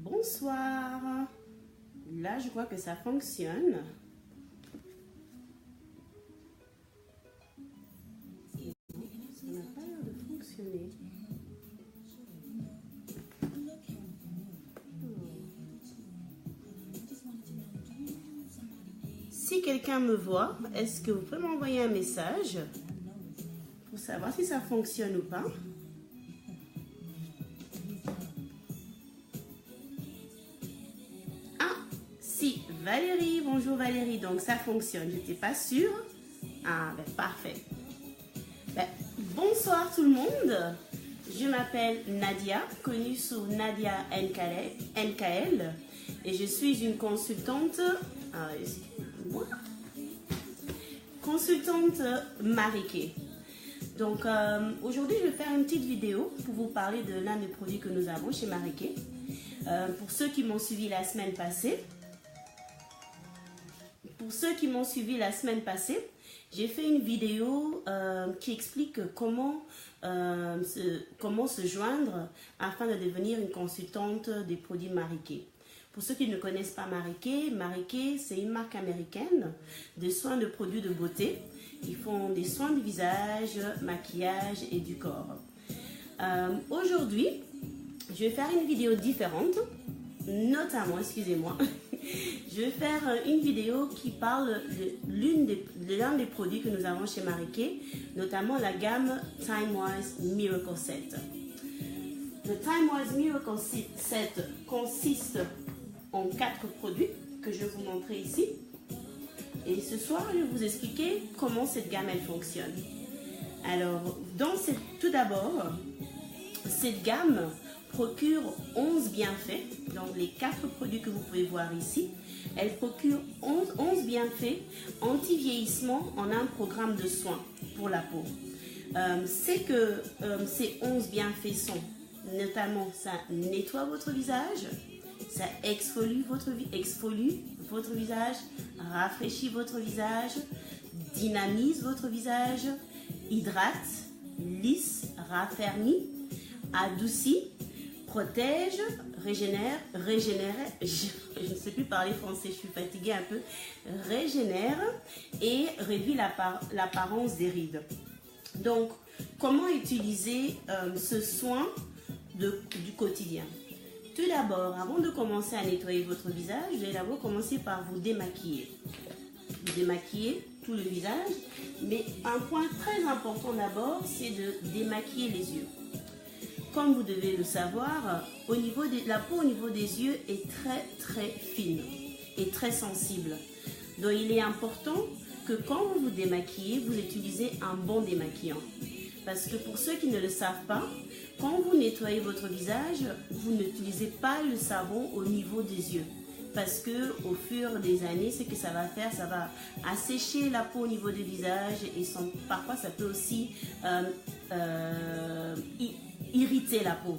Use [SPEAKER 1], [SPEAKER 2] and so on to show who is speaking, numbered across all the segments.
[SPEAKER 1] Bonsoir. Là, je vois que ça fonctionne. Ça n'a pas l'air de fonctionner. Si quelqu'un me voit, est-ce que vous pouvez m'envoyer un message pour savoir si ça fonctionne ou pas? Si, Valérie, bonjour Valérie, donc ça fonctionne, je n'étais pas sûre. Ah, ben parfait. Ben, bonsoir tout le monde, je m'appelle Nadia, connue sous Nadia NKL, et je suis une consultante, consultante Mariké. Donc aujourd'hui, je vais faire une petite vidéo pour vous parler de l'un des produits que nous avons chez Mariké. Pour ceux qui m'ont suivi la semaine passée, j'ai fait une vidéo qui explique comment se joindre afin de devenir une consultante des produits Mariké. Pour ceux qui ne connaissent pas Mariké, c'est une marque américaine de soins de produits de beauté. Ils font des soins du visage, maquillage et du corps. Aujourd'hui, je vais faire une vidéo différente, notamment, excusez-moi, je vais faire une vidéo qui parle de l'un des produits que nous avons chez Mariké, notamment la gamme Timewise Miracle Set. Le Timewise Miracle Set consiste en 4 produits que je vais vous montrer ici. Et ce soir, je vais vous expliquer comment cette gamme elle fonctionne. Alors, tout d'abord, cette gamme procure 11 bienfaits. Donc, les 4 produits que vous pouvez voir ici, elle procure 11 bienfaits anti-vieillissement en un programme de soins pour la peau. C'est que ces 11 bienfaits sont notamment, ça nettoie votre visage, ça exfolie votre visage, rafraîchit votre visage, dynamise votre visage, hydrate, lisse, raffermit, adoucit, protège, régénère, je ne sais plus parler français, je suis fatiguée un peu, régénère et réduit l'apparence des rides. Donc, comment utiliser ce soin du quotidien? Tout d'abord, avant de commencer à nettoyer votre visage, je vais d'abord commencer par vous démaquiller. Vous démaquiller tout le visage, mais un point très important d'abord, c'est de démaquiller les yeux. Comme vous devez le savoir, la peau au niveau des yeux est très fine et très sensible. Donc il est important que quand vous vous démaquillez, vous utilisez un bon démaquillant. Parce que pour ceux qui ne le savent pas, quand vous nettoyez votre visage, vous n'utilisez pas le savon au niveau des yeux. Parce que au fur des années, ce que ça va faire, ça va assécher la peau au niveau du visage et parfois ça peut aussi irriter la peau.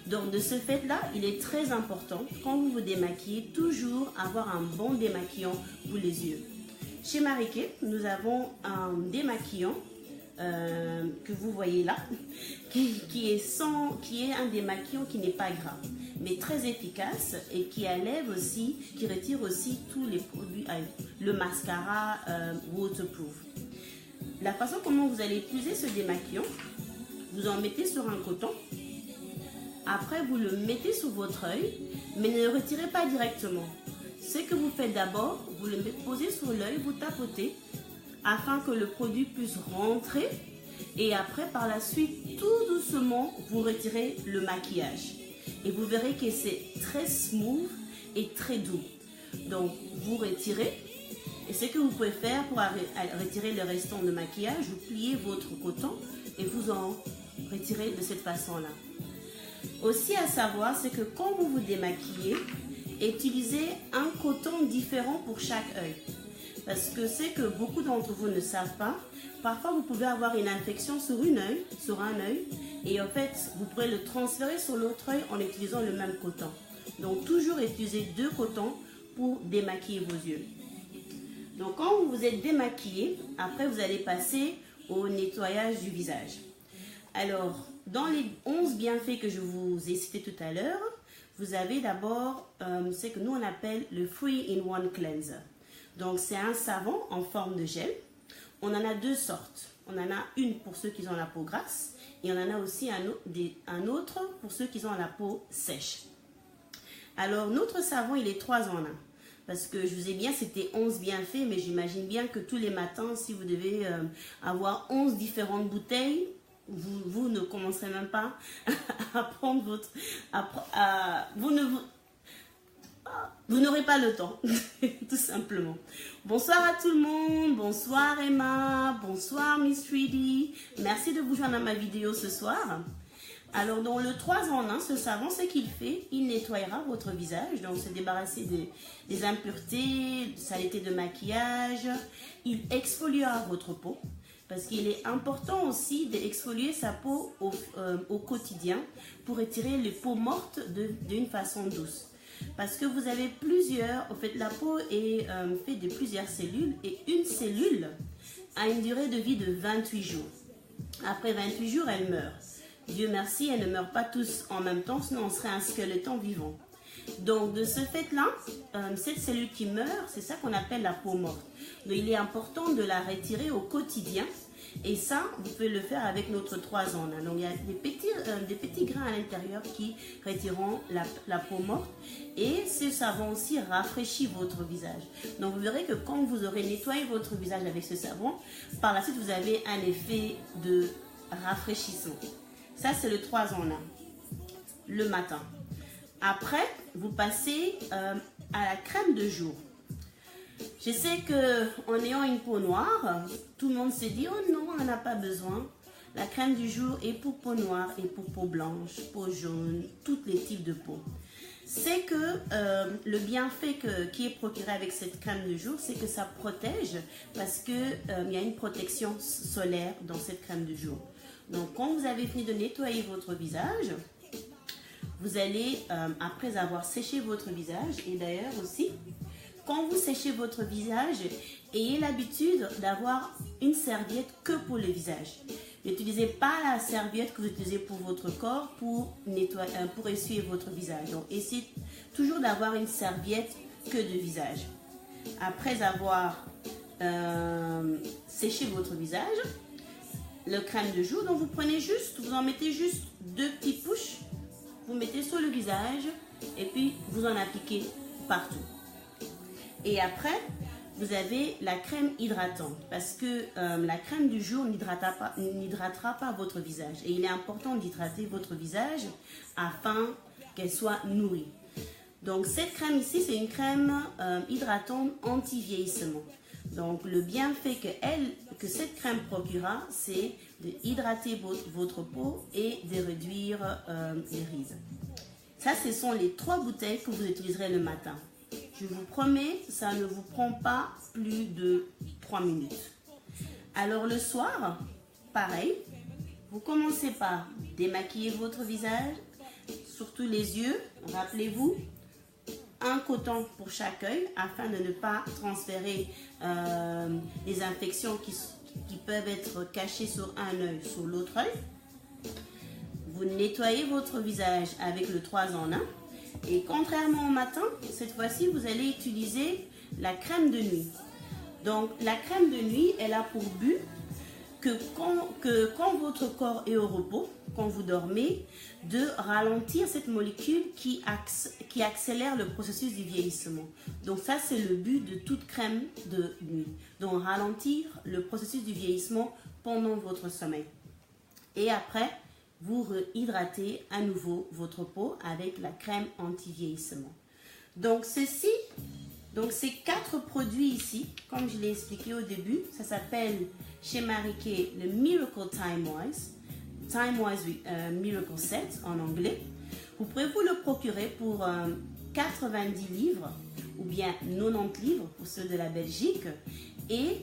[SPEAKER 1] Donc de ce fait-là, il est très important, quand vous vous démaquillez, toujours avoir un bon démaquillant pour les yeux. Chez Mariké, nous avons un démaquillant que vous voyez là, qui est un démaquillant qui n'est pas gras, mais très efficace et qui retire aussi tous les produits, le mascara waterproof. La façon comment vous allez utiliser ce démaquillant, vous en mettez sur un coton, après vous le mettez sur votre œil, mais ne le retirez pas directement. Ce que vous faites d'abord, vous le posez sur l'œil, vous tapotez, afin que le produit puisse rentrer et après par la suite tout doucement vous retirez le maquillage et vous verrez que c'est très smooth et très doux. Donc vous retirez et ce que vous pouvez faire pour retirer le restant de maquillage, vous pliez votre coton et vous en retirez de cette façon là. Aussi à savoir, c'est que quand vous vous démaquillez, utilisez un coton différent pour chaque œil. Parce que c'est que beaucoup d'entre vous ne savent pas, parfois vous pouvez avoir une infection sur un œil, et en fait, vous pourrez le transférer sur l'autre œil en utilisant le même coton. Donc, toujours utiliser 2 cotons pour démaquiller vos yeux. Donc, quand vous vous êtes démaquillé, après vous allez passer au nettoyage du visage. Alors, dans les 11 bienfaits que je vous ai cités tout à l'heure, vous avez d'abord ce que nous on appelle le 3-in-1 Cleanser. Donc c'est un savon en forme de gel. On en a deux sortes. On en a une pour ceux qui ont la peau grasse et on en a aussi un autre pour ceux qui ont la peau sèche. Alors notre savon il est 3 en 1. Parce que je vous ai bien, c'était 11 bienfaits, mais j'imagine bien que tous les matins, si vous devez avoir 11 différentes bouteilles, vous ne commencerez même pas à prendre votre... Vous n'aurez pas le temps, tout simplement. Bonsoir à tout le monde, bonsoir Emma, bonsoir Miss 3D. Merci de vous joindre à ma vidéo ce soir. Alors, dans le 3 en 1, ce savon, ce qu'il fait, il nettoiera votre visage. Donc, se débarrasser des impuretés, de saleté de maquillage. Il exfoliera votre peau. Parce qu'il est important aussi d'exfolier sa peau au quotidien pour retirer les peaux mortes d'une façon douce. Parce que vous avez plusieurs, en fait, la peau est faite de plusieurs cellules et une cellule a une durée de vie de 28 jours. Après 28 jours, elle meurt. Dieu merci, elles ne meurent pas tous en même temps, sinon on serait un squeletton vivant. Donc de ce fait-là, cette cellule qui meurt, c'est ça qu'on appelle la peau morte. Donc il est important de la retirer au quotidien. Et ça, vous pouvez le faire avec notre 3 en 1. Donc il y a des petits grains à l'intérieur qui retireront la peau morte. Et ce savon aussi rafraîchit votre visage. Donc vous verrez que quand vous aurez nettoyé votre visage avec ce savon, par la suite vous avez un effet de rafraîchissement. Ça, c'est le 3 en 1, le matin. Après, vous passez à la crème de jour. Je sais qu'en ayant une peau noire, tout le monde se dit « Oh non, on n'en a pas besoin ». La crème du jour est pour peau noire et pour peau blanche, peau jaune, tous les types de peau. C'est que le bienfait qui est procuré avec cette crème de jour, c'est que ça protège parce qu'il y a une protection solaire dans cette crème de jour. Donc, quand vous avez fini de nettoyer votre visage, vous allez, après avoir séché votre visage, et d'ailleurs aussi, quand vous séchez votre visage, ayez l'habitude d'avoir une serviette que pour le visage. N'utilisez pas la serviette que vous utilisez pour votre corps pour essuyer votre visage. Donc, essayez toujours d'avoir une serviette que de visage. Après avoir séché votre visage, le crème de jour, donc vous en mettez juste 2 petites pouches, vous mettez sur le visage et puis vous en appliquez partout. Et après, vous avez la crème hydratante parce que la crème du jour n'hydratera pas votre visage. Et il est important d'hydrater votre visage afin qu'elle soit nourrie. Donc cette crème ici, c'est une crème hydratante anti-vieillissement. Donc le bienfait que cette crème procurera, c'est d'hydrater votre peau et de réduire les rides. Ça, ce sont les 3 bouteilles que vous utiliserez le matin. Je vous promets, ça ne vous prend pas plus de 3 minutes. Alors le soir, pareil, vous commencez par démaquiller votre visage, surtout les yeux. Rappelez-vous, un coton pour chaque œil afin de ne pas transférer les infections qui peuvent être cachées sur un œil sur l'autre œil. Vous nettoyez votre visage avec le 3 en 1 et contrairement au matin, cette fois-ci vous allez utiliser la crème de nuit. Donc la crème de nuit, elle a pour but que quand votre corps est au repos, quand vous dormez, de ralentir cette molécule qui accélère le processus du vieillissement. Donc ça, c'est le but de toute crème de nuit. Donc ralentir le processus du vieillissement pendant votre sommeil. Et après, vous réhydratez à nouveau votre peau avec la crème anti-vieillissement. Donc ces 4 produits ici, comme je l'ai expliqué au début, ça s'appelle chez Marie Kay le Miracle Time Wise Miracle Set en anglais. Vous pouvez vous le procurer pour 90 livres ou bien 90 livres pour ceux de la Belgique. Et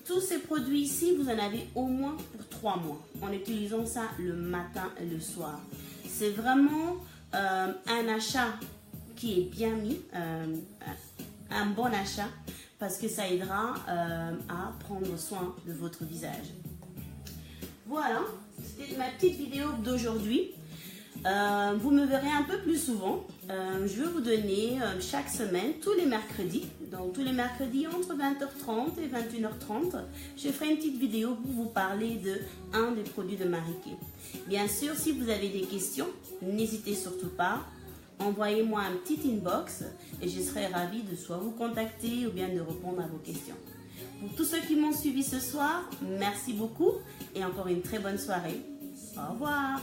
[SPEAKER 1] tous ces produits ici, vous en avez au moins pour 3 mois en utilisant ça le matin et le soir. C'est vraiment un achat qui est bien mis, un bon achat parce que ça aidera à prendre soin de votre visage. Voilà, c'était ma petite vidéo d'aujourd'hui. Vous me verrez un peu plus souvent. Je vais vous donner chaque semaine, tous les mercredis, donc tous les mercredis entre 20h30 et 21h30, je ferai une petite vidéo pour vous parler de un des produits de Marie-Kay. Bien sûr, si vous avez des questions, n'hésitez surtout pas. Envoyez-moi un petit inbox et je serai ravie de soit vous contacter ou bien de répondre à vos questions. Pour tous ceux qui m'ont suivi ce soir, merci beaucoup et encore une très bonne soirée. Au revoir.